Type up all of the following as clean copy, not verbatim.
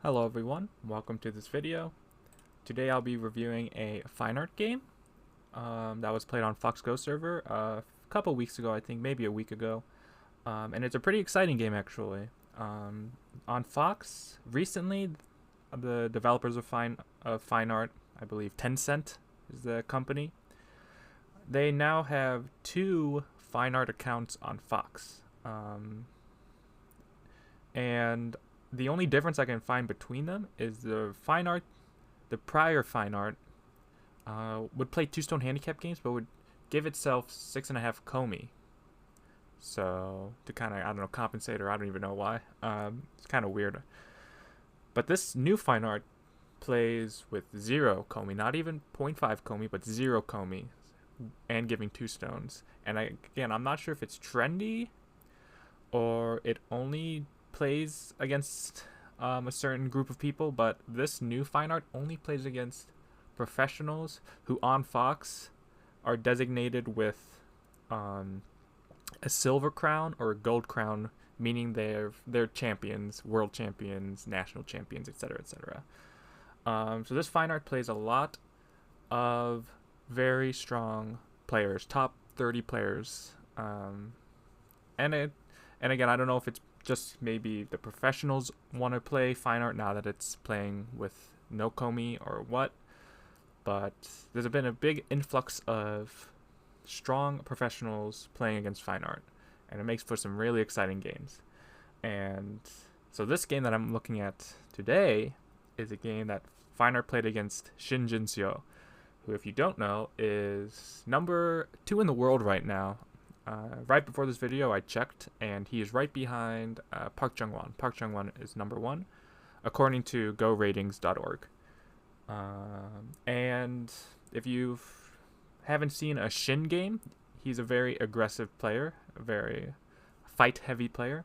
Hello everyone, welcome to this video. Today I'll be reviewing a FineArt game that was played on Fox Go server a couple weeks ago, I think maybe a week ago. And it's a pretty exciting game actually. On Fox, recently the developers of FineArt, I believe Tencent is the company, they now have two FineArt accounts on Fox. And the only difference I can find between them is the prior FineArt, would play two-stone handicap games, but would give itself 6.5 Komi. So to kind of, I don't know, compensate, or I don't even know why. It's kind of weird. But this new FineArt plays with 0 Komi, not even 0.5 Komi, but 0 Komi, and giving 2 stones. And again, I'm not sure if it's trendy or it only plays against a certain group of people, but this new FineArt only plays against professionals who on Fox are designated with a silver crown or a gold crown, meaning they're champions, world champions, national champions, etc., etc. So this FineArt plays a lot of very strong players, top 30 players, and again, I don't know if it's just maybe the professionals want to play FineArt now that it's playing with no Komi or what, but there's been a big influx of strong professionals playing against FineArt, and it makes for some really exciting games. And so this game that I'm looking at today is a game that FineArt played against Shin Jinseo, who, if you don't know, is number 2 in the world right now. Right before this video, I checked, and he is right behind Park Jung-won. Park Jung-won is number 1, according to GoRatings.org. And if you haven't seen a Shin game, he's a very aggressive player, a very fight-heavy player.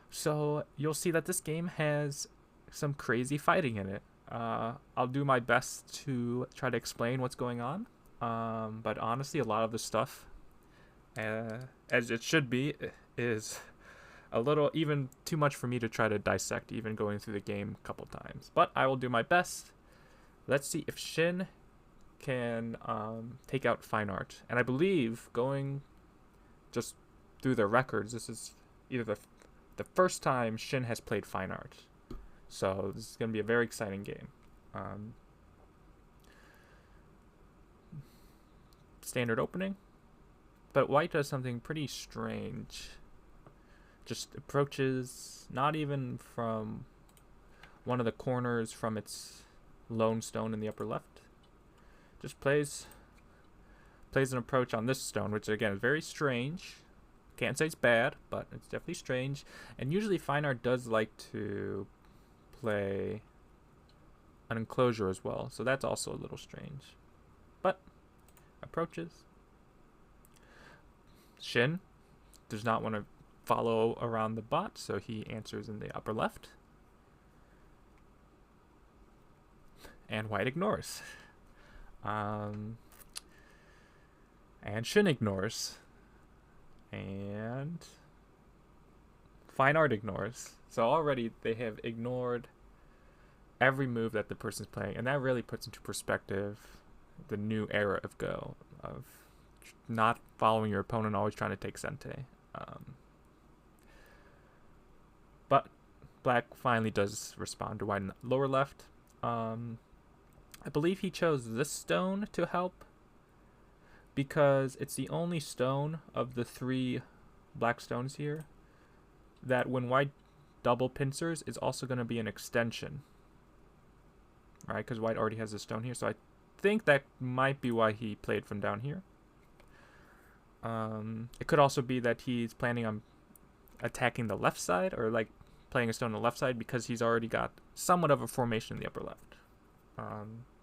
So you'll see that this game has some crazy fighting in it. I'll do my best to try to explain what's going on, but honestly, a lot of the stuff, as it should be, is a little even too much for me to try to dissect, even going through the game a couple times. But I will do my best. Let's see if Shin can take out FineArt. And I believe, going just through the records, this is either the first time Shin has played FineArt. So this is going to be a very exciting game. Standard opening. But white does something pretty strange. Just approaches not even from one of the corners from its lone stone in the upper left. Just plays an approach on this stone, which again is very strange. Can't say it's bad, but it's definitely strange. And usually FineArt does like to play an enclosure as well, so that's also a little strange. But approaches. Shin does not want to follow around the bot, so he answers in the upper left. And white ignores. And Shin ignores. And FineArt ignores. So already they have ignored every move that the person's playing, and that really puts into perspective the new era of Go, of not following your opponent, always trying to take Sente. But black finally does respond to white in the lower left. I believe he chose this stone to help because it's the only stone of the 3 black stones here that when white double pincers is also going to be an extension, right? Because white already has a stone here, so I think that might be why he played from down here. It could also be that he's planning on attacking the left side, or like playing a stone on the left side, because he's already got somewhat of a formation in the upper left.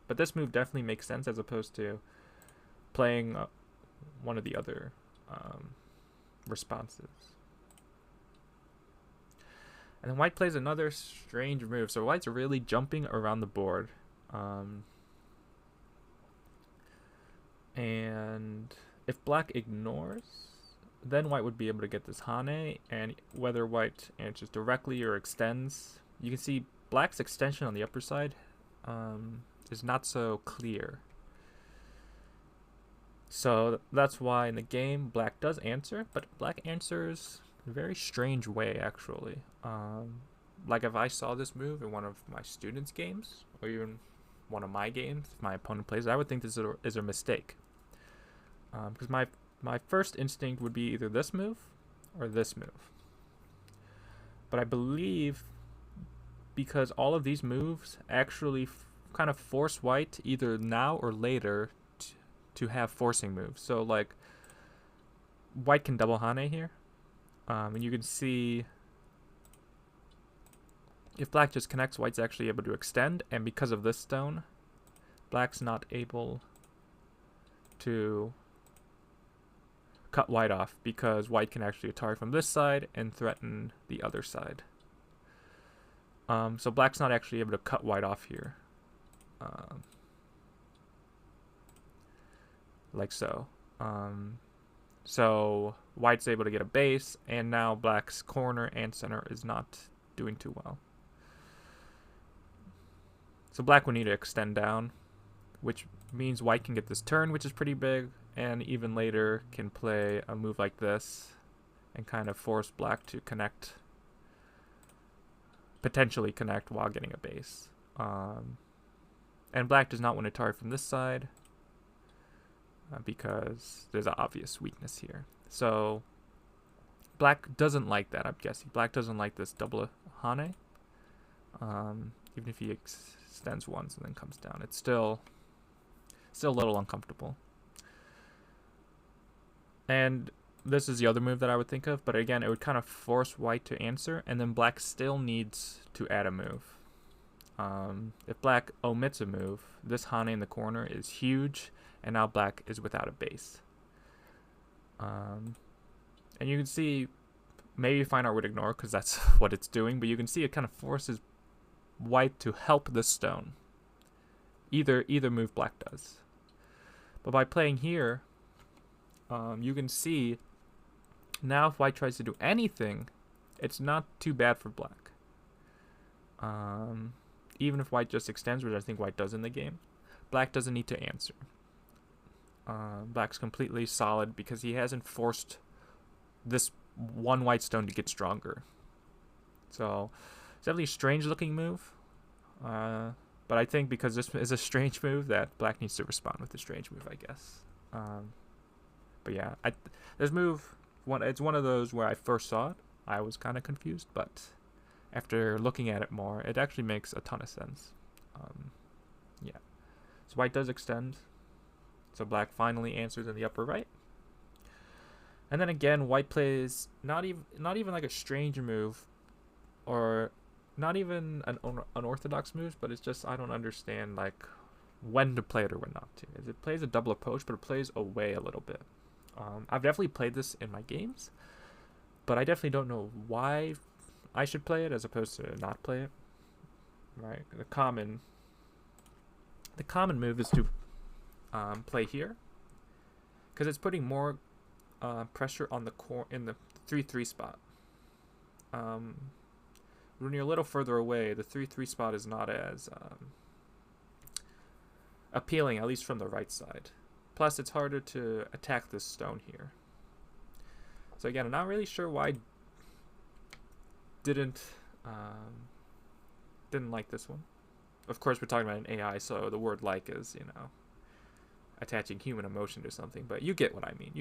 But this move definitely makes sense as opposed to playing one of the other responses. And then white plays another strange move. So white's really jumping around the board. And if black ignores, then white would be able to get this Hane, and whether white answers directly or extends, you can see black's extension on the upper side is not so clear. So that's why in the game black does answer, but black answers in a very strange way actually. Like if I saw this move in one of my students' games, or even one of my games, if my opponent plays it, I would think this is a mistake. Because my first instinct would be either this move or this move. But I believe because all of these moves actually kind of force white either now or later to have forcing moves. So like white can double Hane here. And you can see if black just connects, white's actually able to extend, and because of this stone, black's not able to cut white off because white can actually Atari from this side and threaten the other side. So black's not actually able to cut white off here. Like so. So white's able to get a base, and now black's corner and center is not doing too well. So black will need to extend down, which means white can get this turn, which is pretty big, and even later can play a move like this and kind of force black to connect, potentially connect while getting a base. And black does not want to Atari from this side because there's an obvious weakness here. So black doesn't like that, I'm guessing. Black doesn't like this double Hane. Even if he extends once and then comes down, it's still a little uncomfortable. And this is the other move that I would think of, but again, it would kind of force white to answer, and then black still needs to add a move. If black omits a move, this Hane in the corner is huge, and now black is without a base. And you can see, maybe FineArt would ignore because that's what it's doing, but you can see it kind of forces white to help this stone. Either move black does. But by playing here, you can see now if white tries to do anything, it's not too bad for black. Even if white just extends, which I think white does in the game, black doesn't need to answer. Black's completely solid because he hasn't forced this one white stone to get stronger. So it's definitely a strange looking move. But I think because this is a strange move that black needs to respond with a strange move, I guess. But yeah, this move, it's one of those where I first saw it, I was kind of confused, but after looking at it more, it actually makes a ton of sense. Yeah. So white does extend. So black finally answers in the upper right. And then again, white plays not even like a strange move, or not even an unorthodox move, but it's just I don't understand like when to play it or when not to. It plays a double approach, but it plays away a little bit. I've definitely played this in my games, but I definitely don't know why I should play it as opposed to not play it. Right? The common move is to play here, because it's putting more pressure on the core in the 3-3 spot. When you're a little further away, the 3-3 spot is not as appealing, at least from the right side. Plus, it's harder to attack this stone here. So again, I'm not really sure why I didn't like this one. Of course, we're talking about an AI, so the word like is, attaching human emotion to something, but you get what I mean.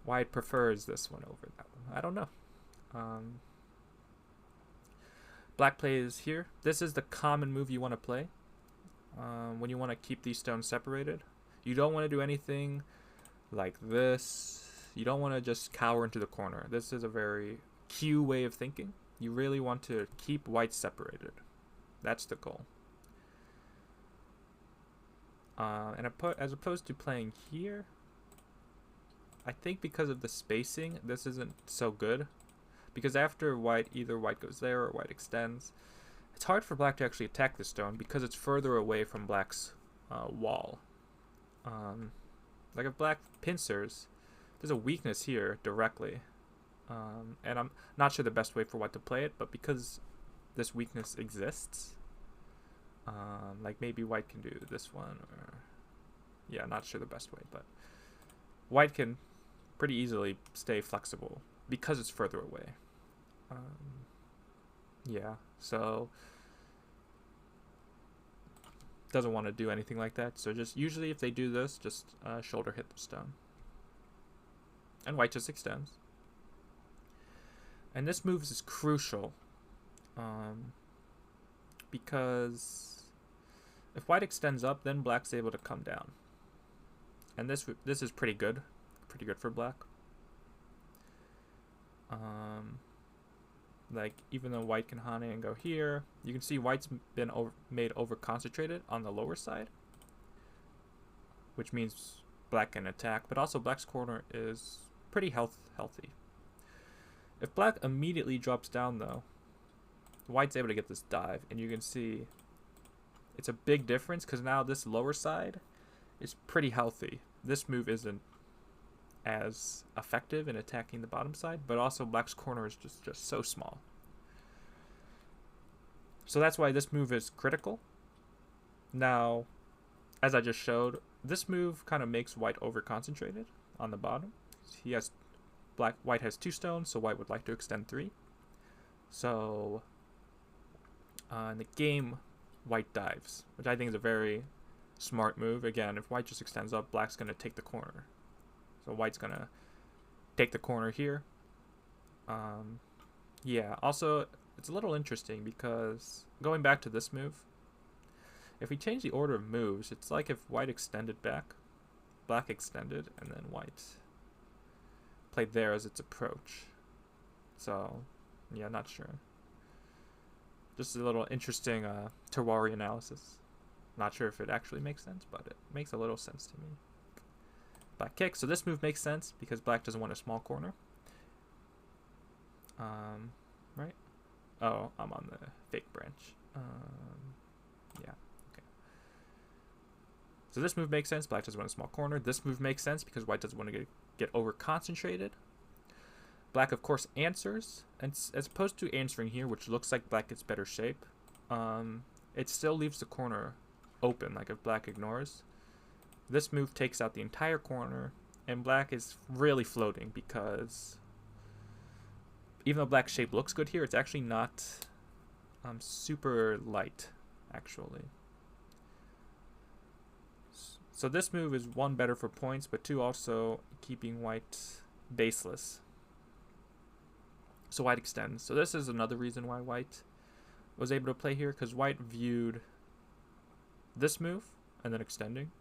Why it prefers this one over that one, I don't know. Black plays here. This is the common move you want to play when you want to keep these stones separated. You don't want to do anything like this. You don't want to just cower into the corner. This is a very Q way of thinking. You really want to keep white separated. That's the goal. And as opposed to playing here, I think because of the spacing, this isn't so good. Because after white, either white goes there or white extends, it's hard for black to actually attack the stone because it's further away from black's wall. Like if black pincers, there's a weakness here directly. And I'm not sure the best way for white to play it, but because this weakness exists. Like maybe white can do this one, or yeah, not sure the best way, but white can pretty easily stay flexible because it's further away. Yeah, so doesn't want to do anything like that. So just usually if they do this, just shoulder hit the stone. And white just extends. And this move is crucial because if white extends up, then black's able to come down. And this is pretty good for black. Like even though white can hane and go here, you can see white's been made over concentrated on the lower side, which means black can attack, but also black's corner is pretty healthy. If black immediately drops down though, white's able to get this dive, and you can see it's a big difference because now this lower side is pretty healthy. This move isn't as effective in attacking the bottom side, but also black's corner is just so small. So that's why this move is critical. Now, as I just showed, this move kind of makes white over concentrated on the bottom. White has 2 stones, so white would like to extend 3. So in the game, white dives, which I think is a very smart move. Again, if white just extends up, black's going to take the corner. So white's going to take the corner here. Yeah, also, it's a little interesting because going back to this move, if we change the order of moves, it's like if white extended back, black extended, and then white played there as its approach. So, yeah, not sure. Just a little interesting terroir analysis. Not sure if it actually makes sense, but it makes a little sense to me. Black kick. So this move makes sense because black doesn't want a small corner. Right? Oh, I'm on the fake branch. Yeah. Okay. So this move makes sense. Black doesn't want a small corner. This move makes sense because white doesn't want to get over concentrated. Black, of course, answers, and as opposed to answering here, which looks like black gets better shape, it still leaves the corner open. Like if black ignores, this move takes out the entire corner, and black is really floating because even though black's shape looks good here, it's actually not super light, actually. So this move is 1, better for points, but 2, also keeping white baseless. So white extends. So this is another reason why white was able to play here, because white viewed this move and then extending,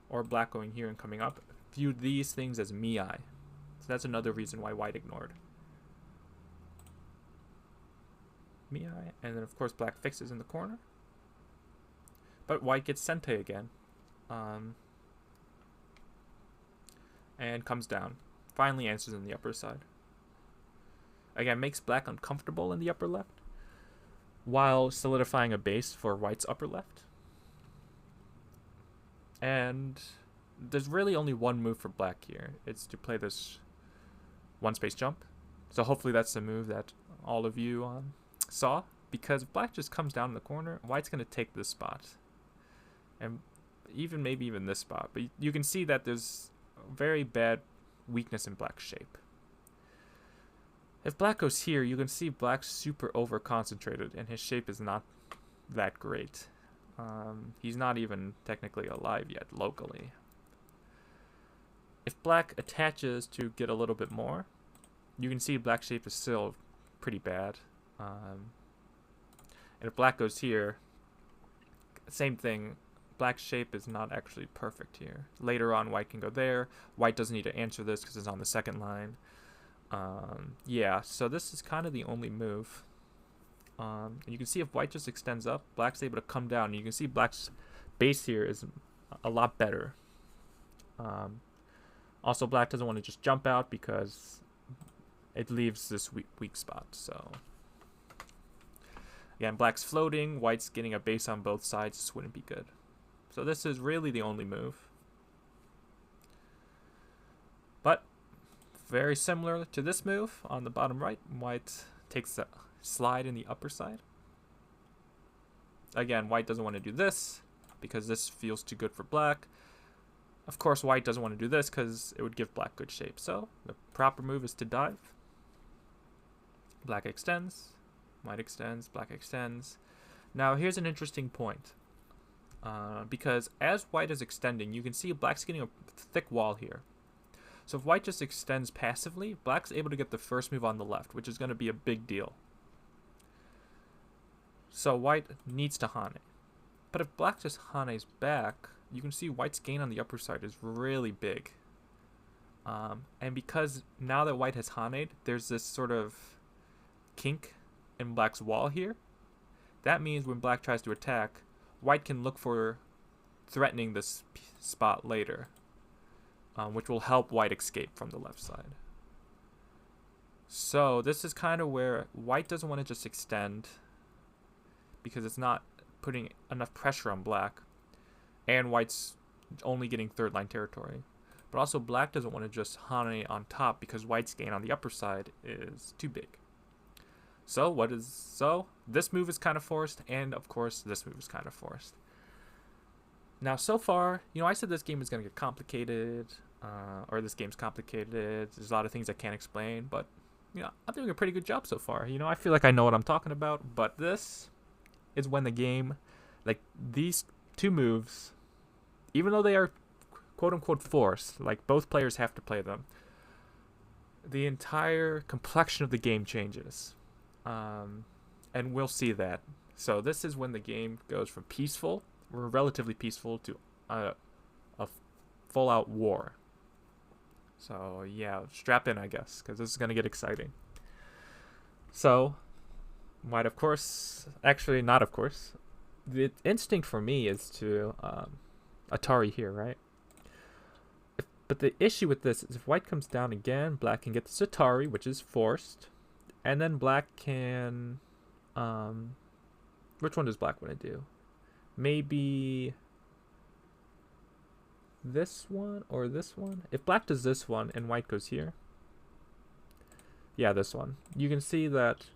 or black going here and coming up, viewed these things as miai. So that's another reason why white ignored miai. And then of course black fixes in the corner, but white gets sente again, and comes down. Finally answers in the upper side. Again, makes black uncomfortable in the upper left, while solidifying a base for white's upper left. And there's really only one move for black here. It's to play this 1-space jump. So hopefully that's the move that all of you saw, because if black just comes down in the corner, white's going to take this spot, and maybe even this spot. But you can see that there's a very bad weakness in black's shape. If black goes here, you can see black's super over concentrated, and his shape is not that great. He's not even technically alive yet locally. If black attaches to get a little bit more, you can see black shape is still pretty bad. And if black goes here, same thing. Black shape is not actually perfect here. Later on, white can go there. White doesn't need to answer this because it's on the second line. Yeah, so this is kind of the only move. And you can see if white just extends up, black's able to come down. And you can see black's base here is a lot better. Also, black doesn't want to just jump out because it leaves this weak spot. So again, black's floating, white's getting a base on both sides. This wouldn't be good. So this is really the only move. But very similar to this move on the bottom right, white takes a slide in the upper side. Again, white doesn't want to do this because this feels too good for black. Of course, white doesn't want to do this because it would give black good shape. So the proper move is to dive. Black extends, white extends, black extends. Now here's an interesting point. Because as white is extending, you can see black's getting a thick wall here. So if white just extends passively, black's able to get the first move on the left, which is going to be a big deal. So white needs to Hane. But if black just Hane's back, you can see white's gain on the upper side is really big. And because now that white has Haned, there's this sort of kink in black's wall here. That means when black tries to attack, white can look for threatening this spot later, which will help white escape from the left side. So this is kind of where white doesn't want to just extend because it's not putting enough pressure on black, and white's only getting third line territory. But also black doesn't want to just Hane on top because white's gain on the upper side is too big. So this move is kind of forced, and of course this move is kind of forced. Now so far, I said this game is going to get complicated, or this game's complicated. There's a lot of things I can't explain, but I'm doing a pretty good job so far. I feel like I know what I'm talking about, but this is when the game, like these two moves, even though they are quote-unquote forced, like both players have to play them, the entire complexion of the game changes. And we'll see that. So this is when the game goes from peaceful, or relatively peaceful, to a full-out war. So yeah, strap in, I guess, because this is going to get exciting. So white, of course, actually not of course. The instinct for me is to Atari here, right? But the issue with this is if white comes down again, black can get this Atari, which is forced. And then black can... which one does black want to do? Maybe this one or this one? If black does this one and white goes here... Yeah, this one. You can see that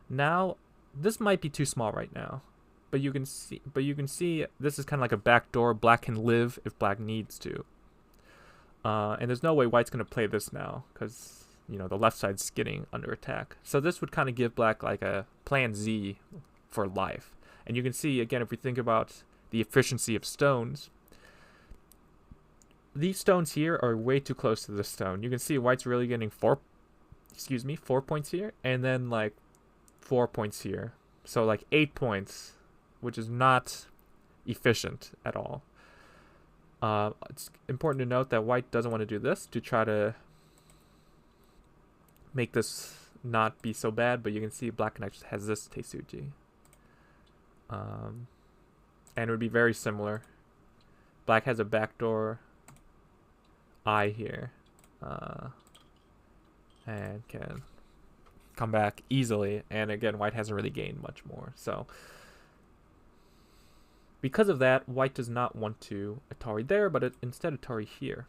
now... This might be too small right now. But you can see this is kind of like a backdoor. Black can live if black needs to. And there's no way white's going to play this now because, the left side's getting under attack. So this would kind of give black like a plan Z for life. And you can see, again, if we think about the efficiency of stones, these stones here are way too close to this stone. You can see white's really getting 4 points here, and then like 4 points here. So like 8 points, which is not efficient at all. It's important to note that white doesn't want to do this to try to make this not be so bad, but you can see black actually has this Teisuji. And it would be very similar. Black has a backdoor eye here. And can come back easily. And again, white hasn't really gained much more. So because of that, white does not want to Atari there, but instead Atari here.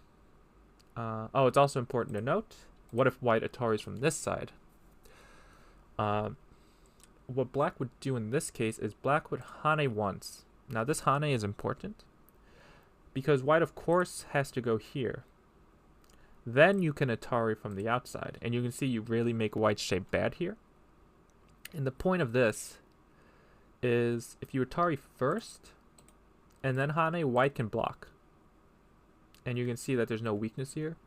It's also important to note, what if white Ataris from this side? What black would do in this case is black would Hane once. Now this Hane is important because white of course has to go here. Then you can Atari from the outside, and you can see you really make white's shape bad here. And the point of this is if you Atari first and then Hane, white can block. And you can see that there's no weakness here.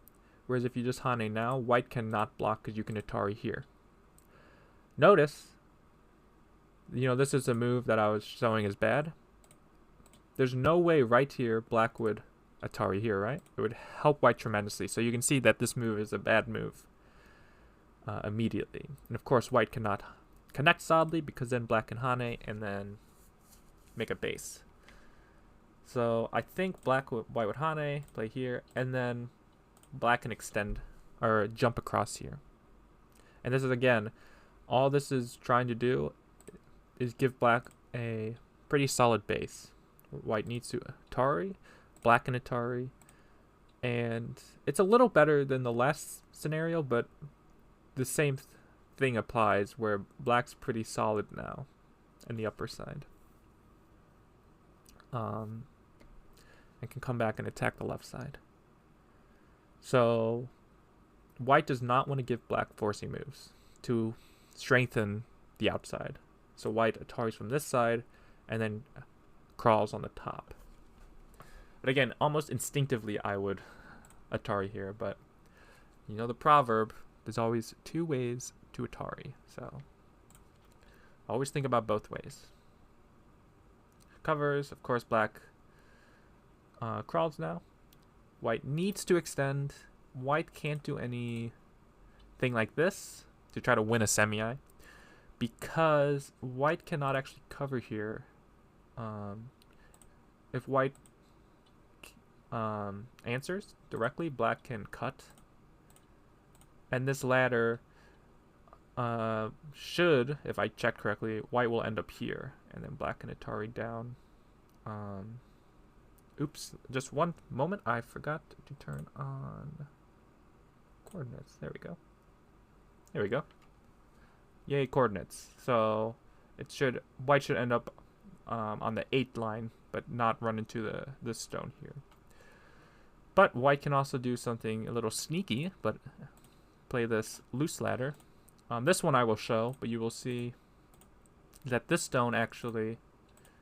Whereas if you just Hane now, white cannot block because you can Atari here. Notice, this is a move that I was showing as bad. There's no way right here black would Atari here, right? It would help white tremendously. So you can see that this move is a bad move immediately. And of course, white cannot connect solidly because then black can Hane and then make a base. So I think white would Hane, play here, and then black can extend or jump across here. And this is, again, all this is trying to do is give black a pretty solid base. White needs to Atari, black can Atari, and it's a little better than the last scenario, but the same thing applies where black's pretty solid now in the upper side. and can come back and attack the left side. So white does not want to give black forcing moves to strengthen the outside. So white Ataris from this side and then crawls on the top. But again, almost instinctively I would Atari here, but you know the proverb, there's always two ways to Atari. So always think about both ways. Covers, of course, black crawls now. White needs to extend. White can't do anything like this to try to win a semi-eye because white cannot actually cover here. If white answers directly, black can cut. And this ladder should, if I check correctly, white will end up here. And then black can Atari down. Oops, just one moment. I forgot to turn on coordinates. There we go. There we go. Yay, coordinates. So white should end up on the 8th line, but not run into this stone here. But white can also do something a little sneaky, but play this loose ladder. This one I will show, but you will see that this stone actually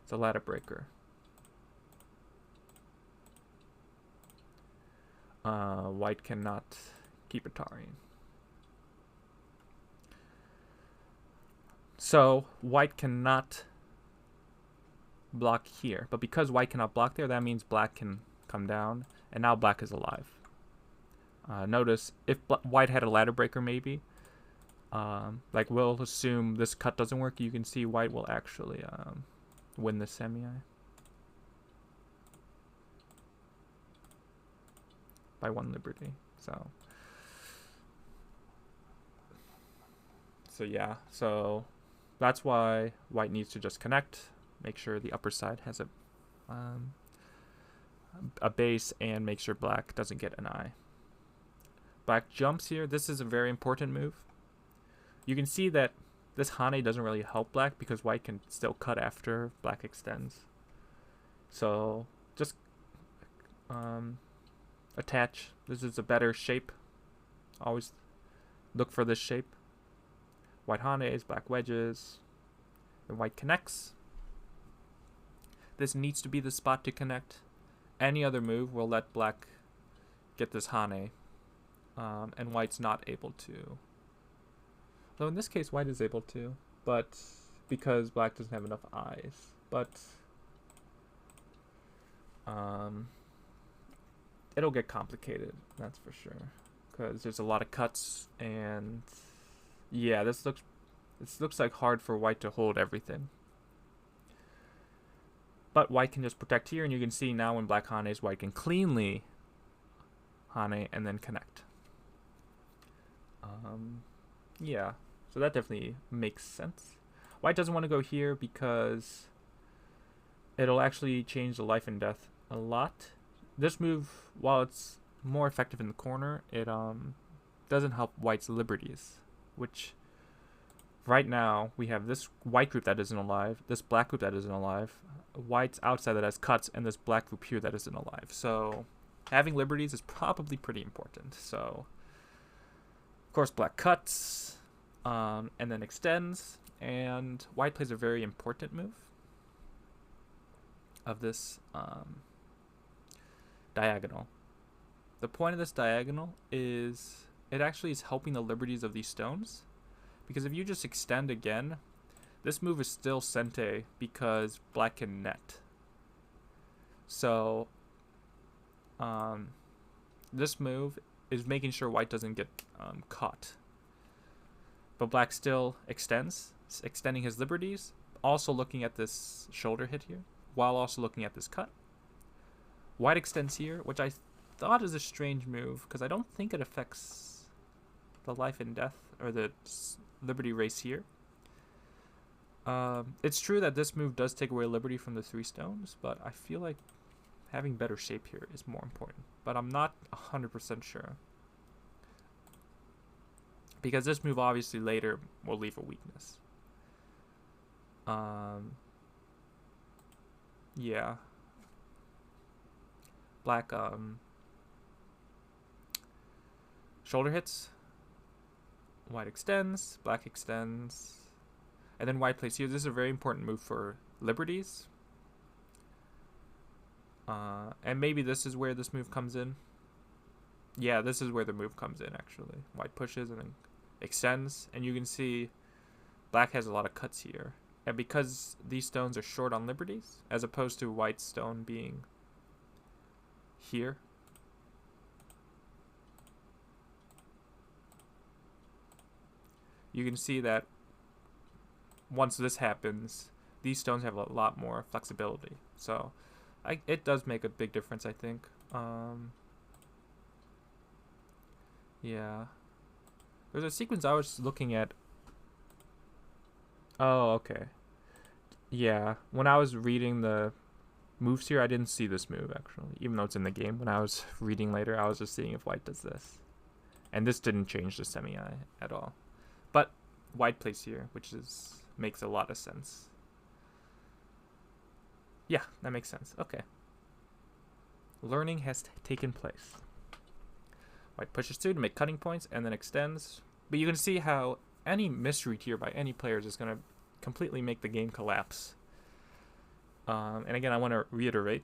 is a ladder breaker. White cannot keep Atari. So white cannot block here, but because white cannot block there, that means black can come down, and now black is alive. Notice if white had a ladder breaker, maybe, like we'll assume this cut doesn't work, you can see white will actually win the semi-eye by 1 liberty. So yeah, so that's why white needs to just connect, make sure the upper side has a base, and make sure black doesn't get an eye. Black jumps here. This is a very important move. You can see that this Hane doesn't really help black because white can still cut after black extends. So just attach. This is a better shape. Always look for this shape. White Hanes, black wedges, and white connects. This needs to be the spot to connect. Any other move will let black get this Hane, and white's not able to. Though in this case, white is able to, but because black doesn't have enough eyes. But it'll get complicated, that's for sure, because there's a lot of cuts, and yeah, this looks like hard for white to hold everything. But white can just protect here, and you can see now when black Hanes, white can cleanly Hane and then connect. Yeah, so that definitely makes sense. White doesn't want to go here because it'll actually change the life and death a lot. This move, while it's more effective in the corner, it doesn't help white's liberties, which right now we have this white group that isn't alive, this black group that isn't alive, white's outside that has cuts, and this black group here that isn't alive. So having liberties is probably pretty important. So of course black cuts and then extends, and white plays a very important move of this diagonal. The point of this diagonal is it actually is helping the liberties of these stones, because if you just extend again, this move is still sente because black can net. So this move is making sure white doesn't get caught. But black still extends, extending his liberties, also looking at this shoulder hit here, while also looking at this cut. White extends here, which I thought is a strange move, because I don't think it affects the life and death, or the liberty race here. It's true that this move does take away liberty from the 3 stones, but I feel like having better shape here is more important. But I'm not 100% sure, because this move obviously later will leave a weakness. Yeah, black shoulder hits. White extends, black extends, and then white plays here. This is a very important move for liberties. And maybe this is where this move comes in. Yeah, this is where the move comes in, actually. White pushes and then extends, and you can see black has a lot of cuts here. And because these stones are short on liberties, as opposed to white stone being here, you can see that once this happens, these stones have a lot more flexibility. So it does make a big difference, I think. Yeah. There's a sequence I was looking at. Oh, okay. Yeah. When I was reading the moves here, I didn't see this move, actually. Even though it's in the game. When I was reading later, I was just seeing if white does this. And this didn't change the semi-eye at all. But white plays here, which makes a lot of sense. Yeah, that makes sense. Okay. Learning has taken place. White pushes through to make cutting points and then extends. But you can see how any misread here by any players is going to completely make the game collapse. And again, I want to reiterate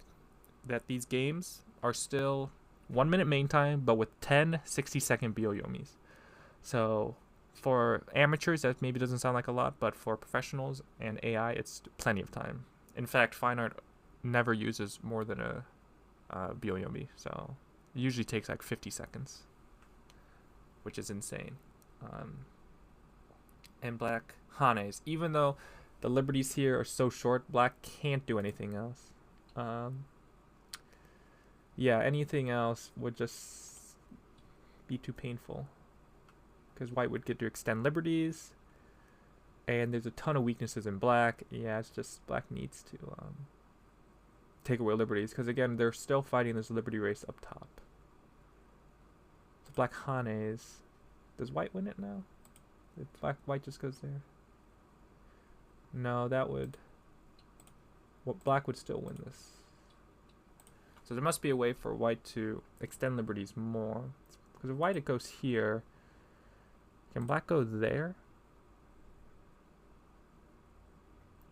that these games are still 1 minute main time, but with 10 60-second Byo-Yomis. So for amateurs, that maybe doesn't sound like a lot, but for professionals and AI, it's plenty of time. In fact, FineArt never uses more than a Byo-Yomi, so it usually takes like 50 seconds, which is insane. And black Hanes, even though the liberties here are so short, black can't do anything else. Yeah, anything else would just be too painful, because white would get to extend liberties, and there's a ton of weaknesses in black. Yeah, it's just black needs to take away liberties, because again, they're still fighting this liberty race up top. So black Hanes, does white win it now? If white just goes there? No, that would... Well, black would still win this. So there must be a way for white to extend liberties more. Because if white it goes here, can black go there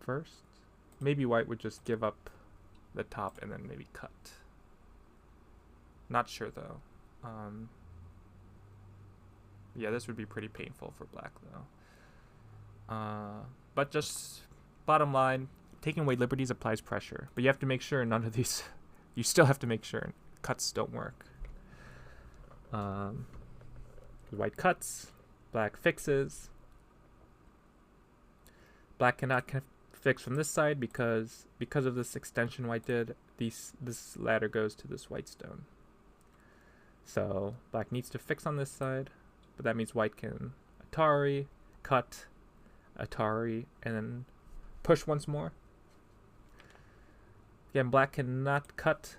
first? Maybe white would just give up the top and then maybe cut. Not sure though. Yeah, this would be pretty painful for black though. But just bottom line, taking away liberties applies pressure, but you have to make sure none of these, you still have to make sure cuts don't work. White cuts, black fixes. Black cannot fix from this side because of this extension white did. This ladder goes to this white stone. So black needs to fix on this side, but that means white can Atari, cut, Atari, and then push once more. Again, black cannot cut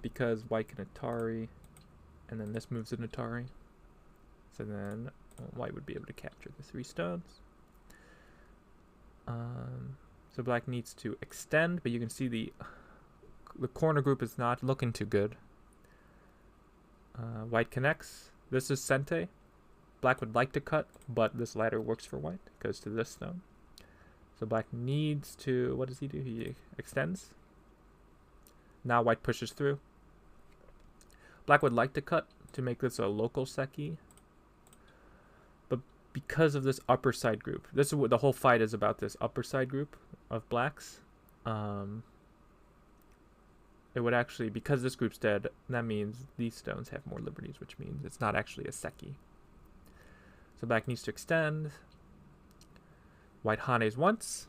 because white can Atari, and then this moves an Atari. So then white would be able to capture the 3 stones. So black needs to extend, but you can see the corner group is not looking too good. White connects. This is Sente. Black would like to cut, but this ladder works for white. It goes to this stone. So black needs to... What does he do? He extends. Now white pushes through. Black would like to cut to make this a local Seki. But because of this upper side group, this is what the whole fight is about, this upper side group of blacks. It would actually, because this group's dead, that means these stones have more liberties, which means it's not actually a Seki. So black needs to extend. White Hanes once.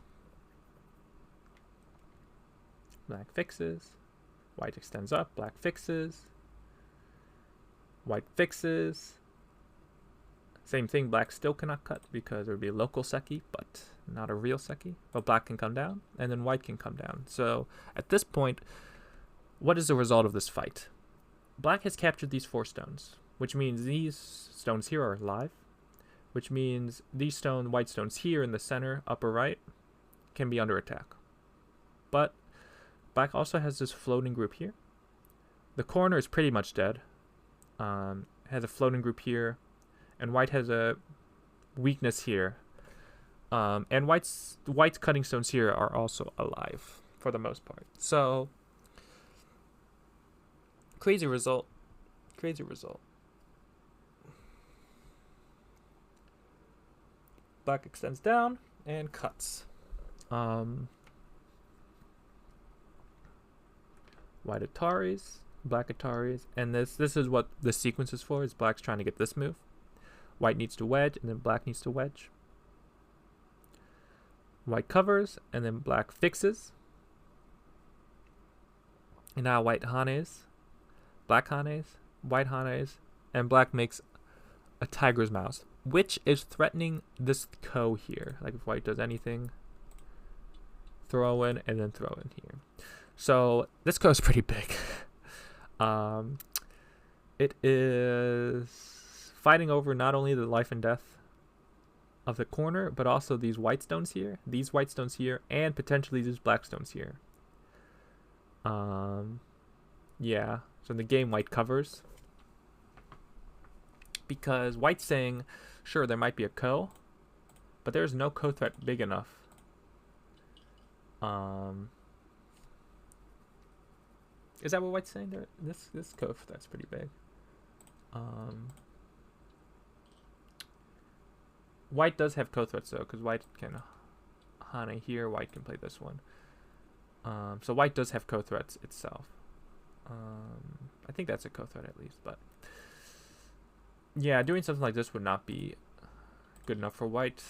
Black fixes. White extends up. Black fixes. White fixes. Same thing, black still cannot cut because there would be a local Seki, but not a real Seki. But black can come down, and then white can come down. So at this point, what is the result of this fight? Black has captured these 4 stones, which means these stones here are alive, which means these white stones here in the center, upper right, can be under attack. But black also has this floating group here, The corner is pretty much dead. Has a floating group here, and white has a weakness here. And white's cutting stones here are also alive for the most part. So crazy result. Crazy result. Black extends down and cuts. White Ataris, black Ataris, and this is what the sequence is for. Is black's trying to get this move. White needs to wedge, and then black needs to wedge. White covers, and then black fixes. And now white hanes, black hanes, white hanes, and black makes a tiger's mouse, which is threatening this ko here. Like if white does anything, throw in, and then throw in here. So this ko is pretty big. It is fighting over not only the life and death of the corner, but also these white stones here, and potentially these black stones here. Yeah. So in the game, white covers because white's saying, sure, there might be a ko, but there's no ko threat big enough. Is that what white's saying there? This ko threat's pretty big. White does have ko threats though, because white can hane here, white can play this one. So white does have ko threats itself. I think that's a ko threat at least, but yeah, doing something like this would not be good enough for white.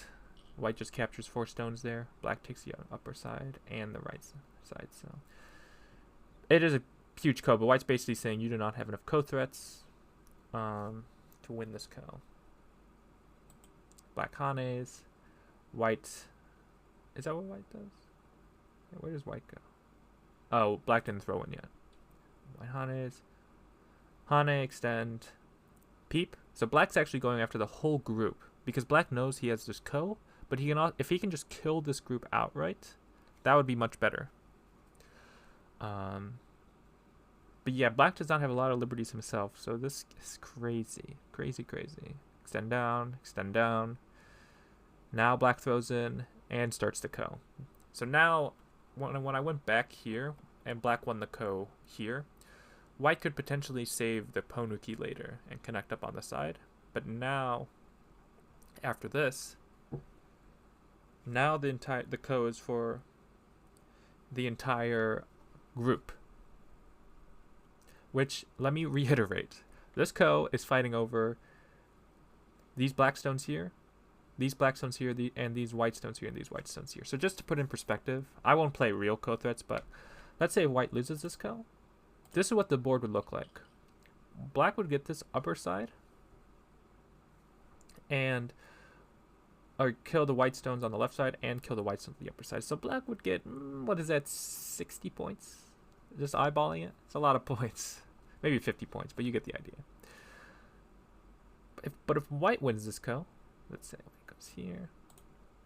White just captures 4 stones there. Black takes the upper side and the right side. So it is a huge ko, but white's basically saying you do not have enough ko threats to win this ko. Black hanes. White. Is that what white does? Where does white go? Oh, black didn't throw in yet. White hanes. Hane, extend. Peep. So black's actually going after the whole group because black knows he has this ko, but he can, if he can just kill this group outright, that would be much better. But yeah, black does not have a lot of liberties himself, so this is crazy. Crazy. Extend down. Now black throws in and starts the ko. So now, when I went back here and black won the ko here, white could potentially save the ponuki later and connect up on the side. But now, after this, now the ko is for the entire group. Which, let me reiterate, this ko is fighting over these black stones here, and these white stones here, and these white stones here. So just to put in perspective, I won't play real ko threats, but let's say white loses this ko. This is what the board would look like. Black would get this upper side and kill the white stones on the left side and kill the white stones on the upper side. So black would get, what is that, 60 points? Just eyeballing it? It's a lot of points. Maybe 50 points, but you get the idea. But if white wins this ko, let's say it goes here.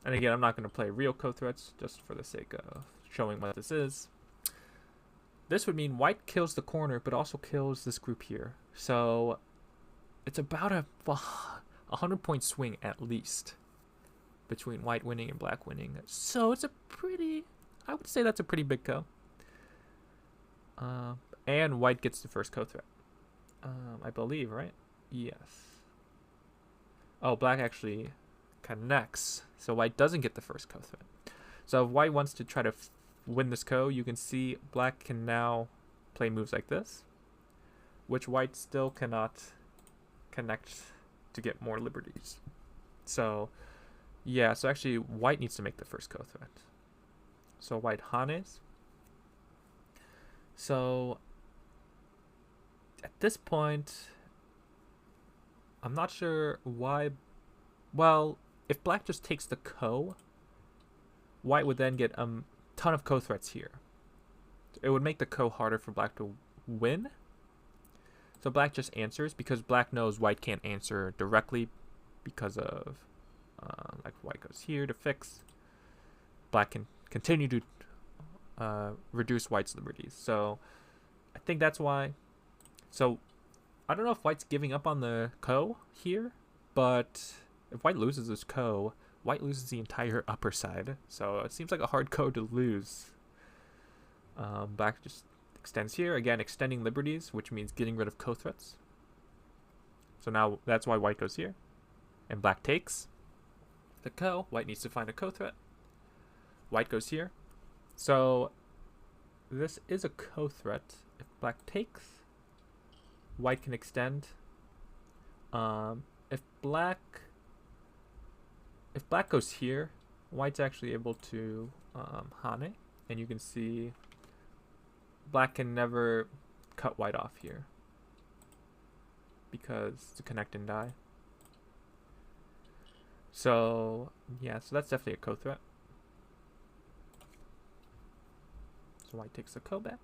And again, I'm not going to play real ko threats just for the sake of showing what this is. This would mean white kills the corner, but also kills this group here. So it's about a 100-point swing at least between white winning and black winning. So it's a pretty, I would say that's a pretty big ko. And white gets the first ko threat. I believe, right? Yes. Oh, black actually connects. So white doesn't get the first ko threat. So if white wants to try to win this ko, you can see black can now play moves like this, which white still cannot connect to get more liberties. So yeah, so actually white needs to make the first ko threat. So white hanes. So at this point, I'm not sure why. Well, if black just takes the ko, white would then get a ton of ko threats here. It would make the ko harder for black to win. So black just answers because black knows white can't answer directly because of like white goes here to fix. Black can continue to reduce white's liberties. So I think that's why So I don't know if white's giving up on the ko here, but if white loses this ko, white loses the entire upper side. So it seems like a hard ko to lose. Black just extends here. Again, extending liberties, which means getting rid of ko threats. So now that's why white goes here. And black takes the ko. White needs to find a ko threat. White goes here. So this is a ko threat. If black takes, white can extend. If black goes here, white's actually able to hane, and you can see black can never cut white off here because it's a connect and die. So yeah, so that's definitely a ko threat. So white takes the ko back.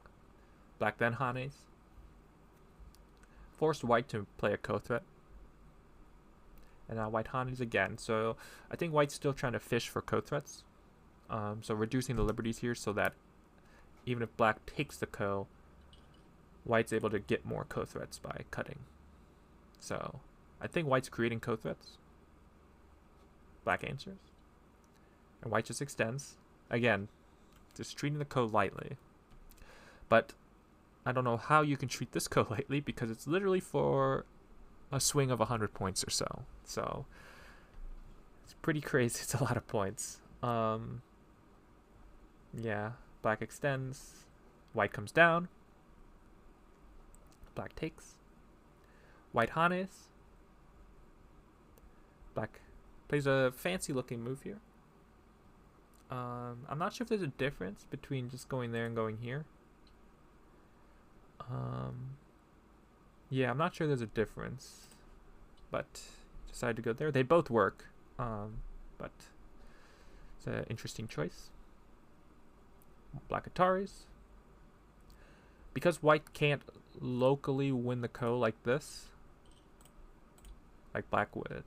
Black then hanes. Forced white to play a ko threat. And now white hanes again. So I think white's still trying to fish for ko threats. So reducing the liberties here so that even if black takes the ko, white's able to get more ko threats by cutting. So I think white's creating ko threats. Black answers. And white just extends. Again, just treating the ko lightly. But I don't know how you can treat this ko lightly because it's literally for a swing of 100 points or so. So it's pretty crazy. It's a lot of points. Yeah, black extends. White comes down. Black takes. White hanes. Black plays a fancy looking move here. I'm not sure if there's a difference between just going there and going here. Yeah, I'm not sure there's a difference, but decided to go there. They both work, but it's an interesting choice. Black Ataris. Because white can't locally win the ko like this, like black would,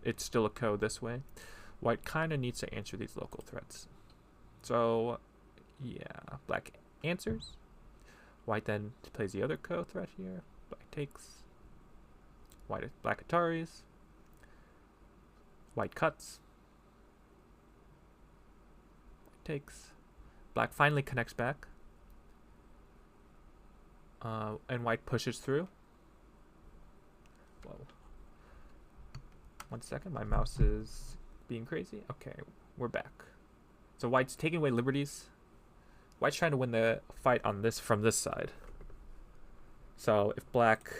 it's still a ko this way. White kind of needs to answer these local threats. So, yeah, black answers. White then plays the other ko threat here. Black takes. Black Ataris. White cuts. White takes. Black finally connects back. And white pushes through. Whoa. 1 second, my mouse is being crazy. Okay, we're back. So white's taking away liberties. White's trying to win the fight on this from this side. So if black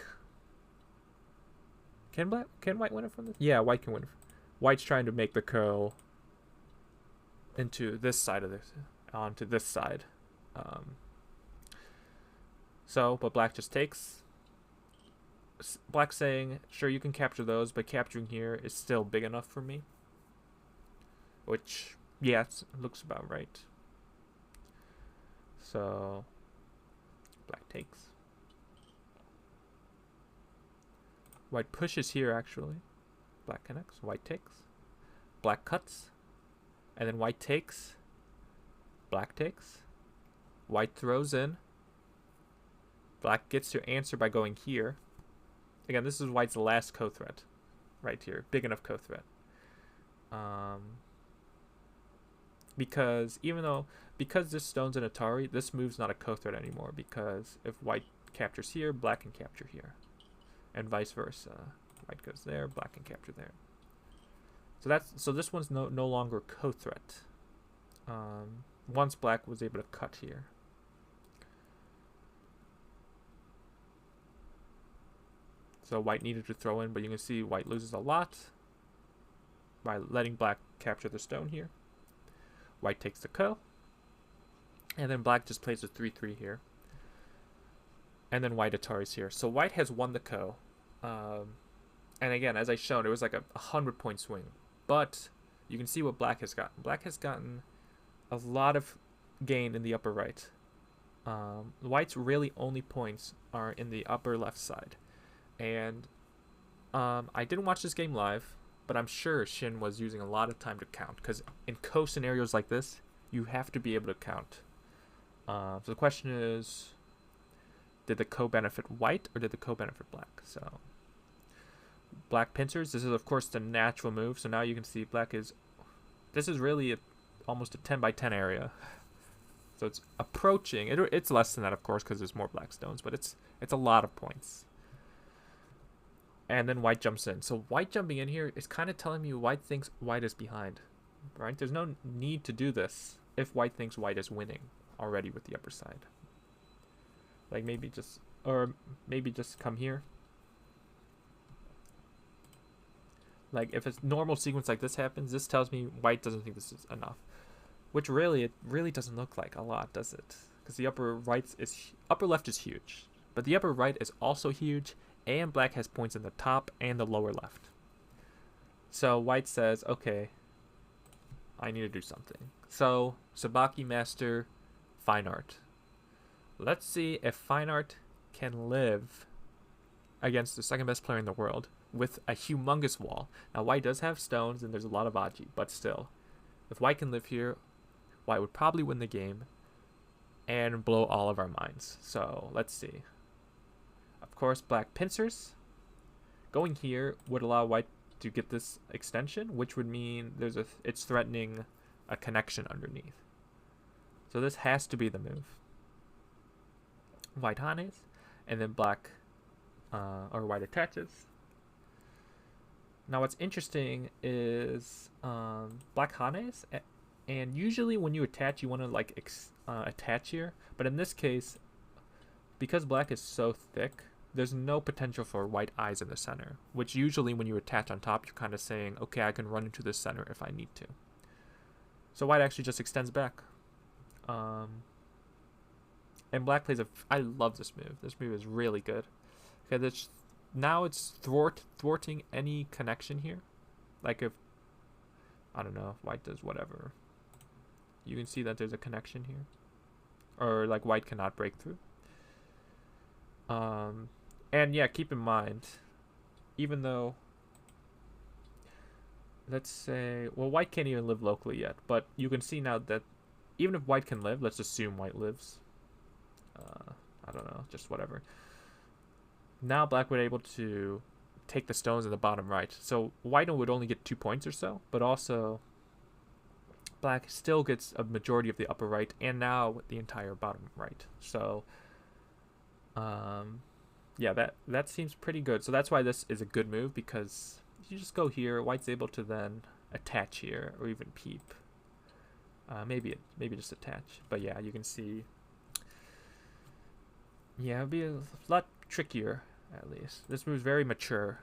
can white win it from this? Yeah, white can win. White's trying to make the ko into this side of this, onto this side. But black just takes. Black saying, sure, you can capture those, but capturing here is still big enough for me. Which, yeah, it looks about right. So, black takes. White pushes here, actually. Black connects. White takes. Black cuts. And then white takes. Black takes. White throws in. Black gets to answer by going here. Again, this is white's last ko threat. Right here. Big enough ko threat. Because this stone's an Atari, this move's not a ko threat anymore. Because if white captures here, black can capture here. And vice versa. White goes there, black can capture there. So this one's no longer ko threat. Once black was able to cut here. So white needed to throw in, but you can see white loses a lot by letting black capture the stone here. White takes the ko. And then black just plays a 3-3 here. And then white Atari's here. So white has won the ko. And again, as I showed, it was like a 100-point swing. But you can see what black has gotten. Black has gotten a lot of gain in the upper right. White's really only points are in the upper left side. And I didn't watch this game live, but I'm sure Shin was using a lot of time to count. Because in ko scenarios like this, you have to be able to count. So the question is, did the ko benefit white or did the ko benefit black? So black pincers. This is of course the natural move. So now you can see black is. This is really almost a 10 by 10 area. So it's approaching. It's less than that, of course, because there's more black stones, but it's a lot of points. And then white jumps in. So white jumping in here is kind of telling me white thinks white is behind, right? There's no need to do this if white thinks white is winning already with the upper side. Like maybe just come here. Like if a normal sequence like this happens, this tells me white doesn't think this is enough. Which it really doesn't look like a lot, does it? Because the upper left is huge, but the upper right is also huge, and black has points in the top and the lower left. So white says, okay, I need to do something. So Sabaki master FineArt. Let's see if FineArt can live against the second best player in the world with a humongous wall. Now white does have stones and there's a lot of aji, but still, if white can live here, white would probably win the game and blow all of our minds. So let's see. Of course, black pincers. Going here would allow white to get this extension, which would mean it's threatening a connection underneath. So this has to be the move. White hanes, and then black or white attaches. Now what's interesting is black hanes, and usually when you attach, you want to like attach here, but in this case, because black is so thick, there's no potential for white eyes in the center, which usually when you attach on top, you're kind of saying, okay, I can run into the center if I need to. So white actually just extends back. And black plays I love this move. This move is really good. Okay, now it's thwarting any connection here. Like if, I don't know, if white does whatever. You can see that there's a connection here. Or like white cannot break through. And yeah, keep in mind, even though, let's say, well, white can't even live locally yet, but you can see now that even if white can live, let's assume white lives. I don't know, just whatever. Now black would be able to take the stones in the bottom right. So white would only get 2 points or so, but also black still gets a majority of the upper right and now the entire bottom right. So yeah, that seems pretty good. So that's why this is a good move, because you just go here, white's able to then attach here or even peep. Maybe just attach. But yeah, you can see. Yeah, it'd be a lot trickier, at least. This move is very mature.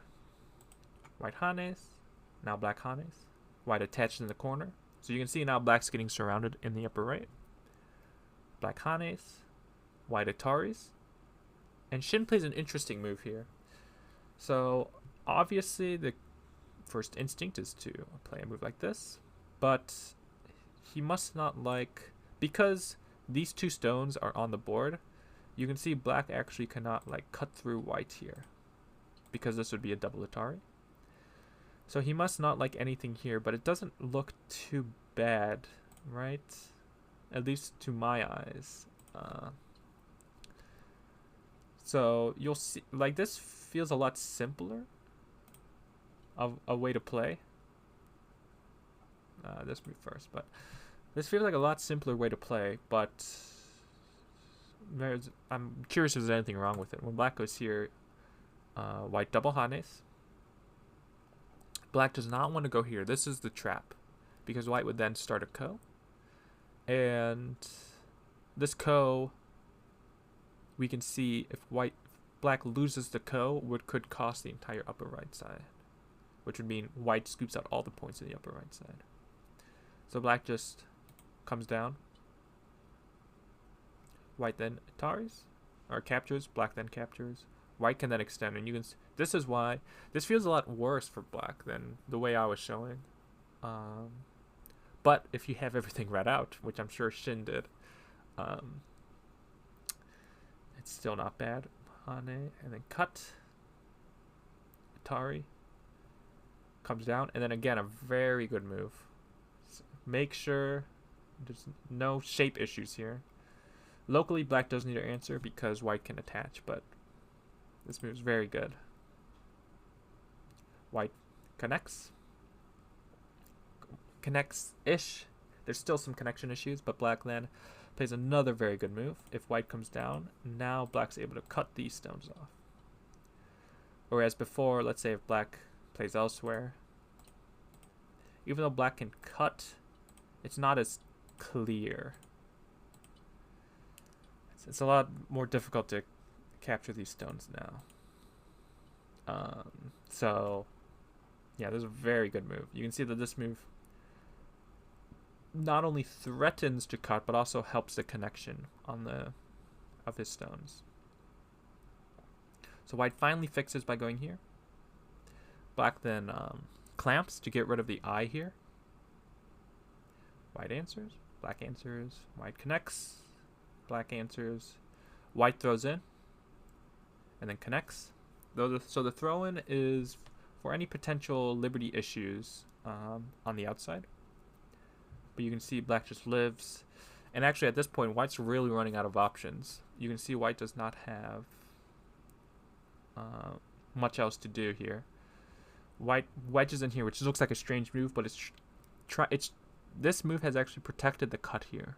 White hanes, now black hanes. White attached in the corner. So you can see now black's getting surrounded in the upper right. Black hanes, white ataris. And Shin plays an interesting move here. So obviously the first instinct is to play a move like this, but he must not like, because these 2 stones are on the board, you can see black actually cannot like cut through white here, because this would be a double atari. So he must not like anything here, but it doesn't look too bad, right? At least to my eyes. So you'll see, like, this feels a lot simpler of a way to play. This move first, but this feels like a lot simpler way to play, but I'm curious if there's anything wrong with it. When black goes here, white double hanes. Black does not want to go here. This is the trap, because white would then start a ko. And this ko, we can see if black loses the ko, could cost the entire upper right side, which would mean white scoops out all the points in the upper right side. So black just comes down. White then ataris, or captures. Black then captures. White can then extend, and you can. This is why this feels a lot worse for black than the way I was showing. But if you have everything read out, which I'm sure Shin did, it's still not bad. Hane, and then cut. Atari comes down, and then again a very good move. So make sure there's no shape issues here. Locally, black does need to answer because white can attach, but this move is very good. White connects. Connects-ish. There's still some connection issues, but black then plays another very good move. If white comes down, now black's able to cut these stones off. Whereas before, let's say if black plays elsewhere, even though black can cut, it's not as clear. It's a lot more difficult to capture these stones now. So, yeah, this is a very good move. You can see that this move not only threatens to cut, but also helps the connection on of his stones. So white finally fixes by going here. Black then clamps to get rid of the eye here. White answers. Black answers. White connects. Black answers. White throws in. And then connects. So the throw-in is for any potential liberty issues on the outside. But you can see black just lives. And actually at this point, white's really running out of options. You can see white does not have much else to do here. White wedges in here, which looks like a strange move, but this move has actually protected the cut here.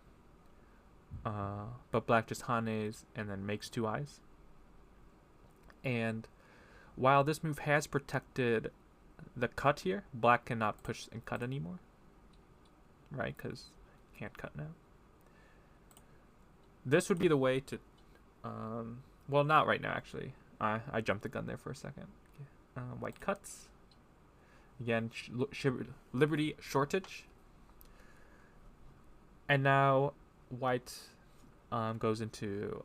But black just hanes and then makes two eyes. And while this move has protected the cut here, black cannot push and cut anymore. Right, because can't cut now. This would be the way to, well, not right now actually. I jumped the gun there for a second. White cuts. Again, liberty shortage. And now white goes into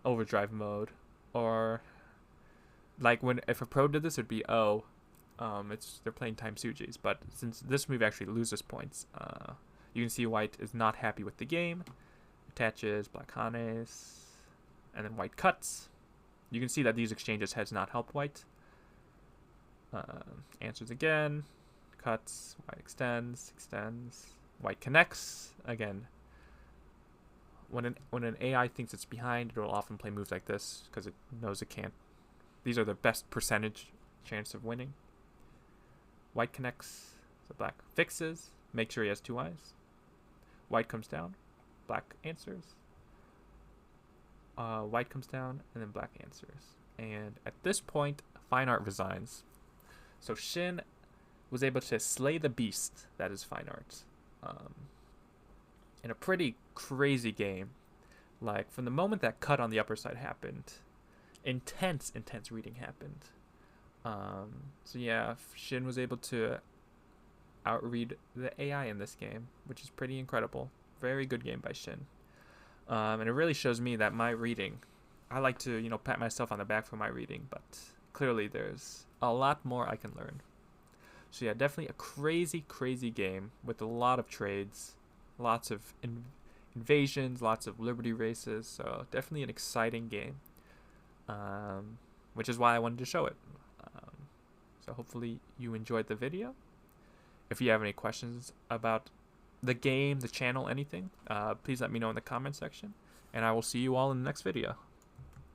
overdrive mode, or like if a pro did this, it'd be they're playing time sujis. But since this move actually loses points, you can see white is not happy with the game. Attaches, black hanes, and then white cuts. You can see that these exchanges has not helped white. Answers again, cuts, white extends, white connects. Again, when an AI thinks it's behind, it will often play moves like this because it knows it can't. These are the best percentage chance of winning. White connects, so black fixes, make sure he has two eyes. White comes down, black answers. White comes down, and then black answers. And at this point, FineArt resigns. So Shin was able to slay the beast that is FineArt. In a pretty crazy game. Like, from the moment that cut on the upper side happened, intense reading happened. So yeah, Shin was able to outread the AI in this game, which is pretty incredible. Very good game by Shin. And it really shows me that my reading, I like to, pat myself on the back for my reading, but clearly there's a lot more I can learn. So yeah, definitely a crazy game with a lot of trades, lots of invasions, lots of liberty races. So definitely an exciting game, which is why I wanted to show it. So hopefully you enjoyed the video. If you have any questions about the game, the channel, anything, please let me know in the comment section, and I will see you all in the next video.